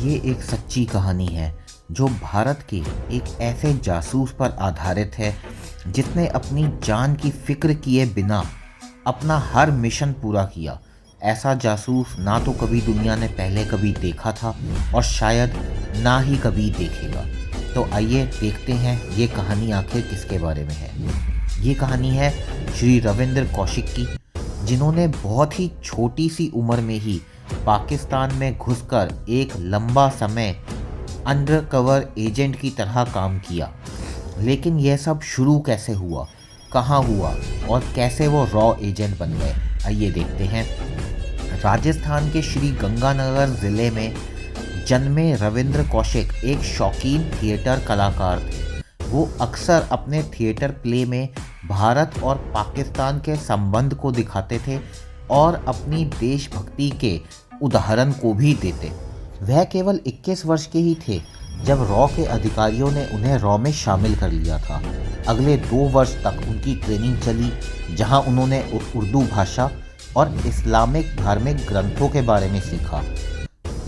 ये एक सच्ची कहानी है जो भारत के एक ऐसे जासूस पर आधारित है जिसने अपनी जान की फिक्र किए बिना अपना हर मिशन पूरा किया। ऐसा जासूस ना तो कभी दुनिया ने पहले कभी देखा था और शायद ना ही कभी देखेगा। तो आइए देखते हैं ये कहानी आखिर किसके बारे में है। ये कहानी है श्री रविंद्र कौशिक की, जिन्होंने बहुत ही छोटी सी उम्र में ही पाकिस्तान में घुसकर एक लंबा समय अंडरकवर एजेंट की तरह काम किया। लेकिन यह सब शुरू कैसे हुआ, कहाँ हुआ और कैसे वो रॉ एजेंट बन गए, आइए देखते हैं। राजस्थान के श्री गंगानगर ज़िले में जन्मे रविंद्र कौशिक एक शौकीन थिएटर कलाकार थे। वो अक्सर अपने थिएटर प्ले में भारत और पाकिस्तान के संबंध को दिखाते थे और अपनी देशभक्ति के उदाहरण को भी देते। वह केवल 21 वर्ष के ही थे जब रॉ के अधिकारियों ने उन्हें रॉ में शामिल कर लिया था। अगले 2 वर्ष तक उनकी ट्रेनिंग चली, जहां उन्होंने उर्दू भाषा और इस्लामिक धार्मिक ग्रंथों के बारे में सीखा।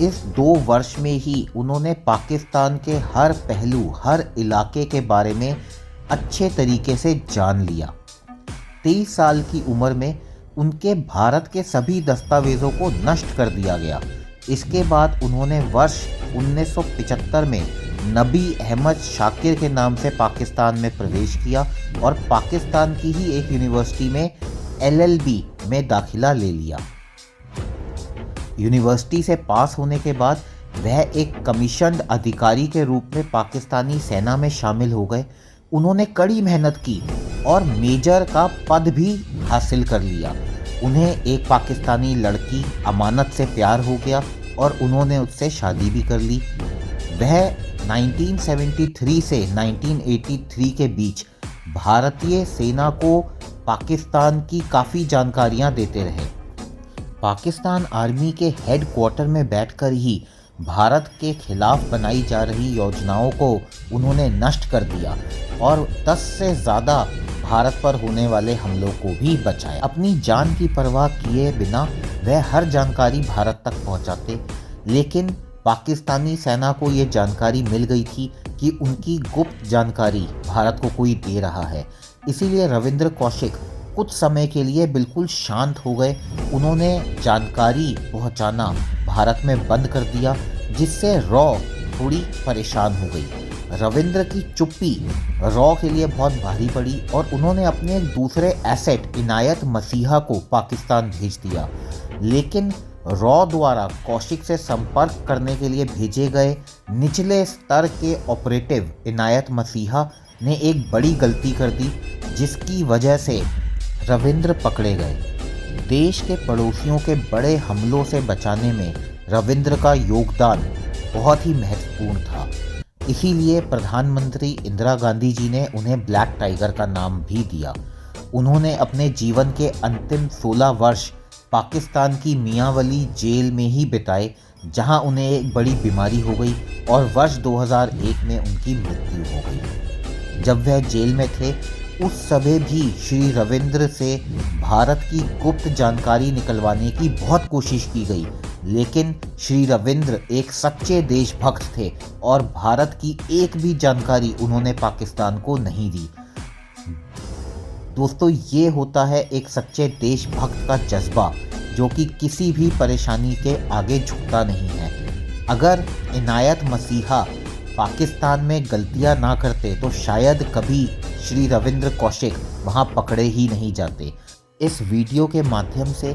इस 2 वर्ष में ही उन्होंने पाकिस्तान के हर पहलू, हर इलाके के बारे में अच्छे तरीके से जान लिया। 23 साल की उम्र में उनके भारत के सभी दस्तावेज़ों को नष्ट कर दिया गया। इसके बाद उन्होंने वर्ष 1975 में नबी अहमद शाकिर के नाम से पाकिस्तान में प्रवेश किया और पाकिस्तान की ही एक यूनिवर्सिटी में LLB में दाखिला ले लिया। यूनिवर्सिटी से पास होने के बाद वह एक कमीशन्ड अधिकारी के रूप में पाकिस्तानी सेना में शामिल हो गए। उन्होंने कड़ी मेहनत की और मेजर का पद भी हासिल कर लिया। उन्हें एक पाकिस्तानी लड़की अमानत से प्यार हो गया और उन्होंने उससे शादी भी कर ली। वह 1973 से 1983 के बीच भारतीय सेना को पाकिस्तान की काफ़ी जानकारियां देते रहे। पाकिस्तान आर्मी के हेड क्वार्टर में बैठकर ही भारत के खिलाफ बनाई जा रही योजनाओं को उन्होंने नष्ट कर दिया और 10 से ज़्यादा भारत पर होने वाले हमलों को भी बचाया। अपनी जान की परवाह किए बिना वह हर जानकारी भारत तक पहुंचाते, लेकिन पाकिस्तानी सेना को ये जानकारी मिल गई थी कि उनकी गुप्त जानकारी भारत को कोई दे रहा है। इसीलिए रविंद्र कौशिक कुछ समय के लिए बिल्कुल शांत हो गए। उन्होंने जानकारी पहुंचाना भारत में बंद कर दिया, जिससे रॉ थोड़ी परेशान हो गई। रविंद्र की चुप्पी रॉ के लिए बहुत भारी पड़ी और उन्होंने अपने एक दूसरे एसेट इनायत मसीहा को पाकिस्तान भेज दिया। लेकिन रॉ द्वारा कौशिक से संपर्क करने के लिए भेजे गए निचले स्तर के ऑपरेटिव इनायत मसीहा ने एक बड़ी गलती कर दी, जिसकी वजह से रविंद्र पकड़े गए। देश के पड़ोसियों के बड़े हमलों से बचाने में रविंद्र का योगदान बहुत ही महत्वपूर्ण था। इसीलिए प्रधानमंत्री इंदिरा गांधी जी ने उन्हें ब्लैक टाइगर का नाम भी दिया। उन्होंने अपने जीवन के अंतिम 16 वर्ष पाकिस्तान की मियांवाली जेल में ही बिताए, जहां उन्हें एक बड़ी बीमारी हो गई और वर्ष 2001 में उनकी मृत्यु हो गई। जब वह जेल में थे उस समय भी श्री रविंद्र से भारत की गुप्त जानकारी निकलवाने की बहुत कोशिश की गई, लेकिन श्री रविंद्र एक सच्चे देशभक्त थे और भारत की एक भी जानकारी उन्होंने पाकिस्तान को नहीं दी। दोस्तों, ये होता है एक सच्चे देशभक्त का जज्बा, जो कि किसी भी परेशानी के आगे झुकता नहीं है। अगर इनायत मसीहा पाकिस्तान में गलतियां ना करते तो शायद कभी श्री रविंद्र कौशिक वहां पकड़े ही नहीं जाते। इस वीडियो के माध्यम से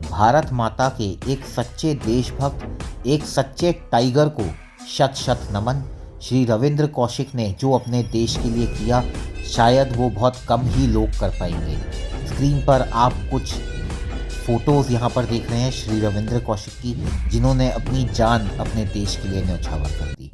भारत माता के एक सच्चे देशभक्त, एक सच्चे टाइगर को शत शत नमन। श्री रविंद्र कौशिक ने जो अपने देश के लिए किया, शायद वो बहुत कम ही लोग कर पाएंगे। स्क्रीन पर आप कुछ फ़ोटोज़ यहाँ पर देख रहे हैं श्री रविंद्र कौशिक की, जिन्होंने अपनी जान अपने देश के लिए न्यौछावर कर दी।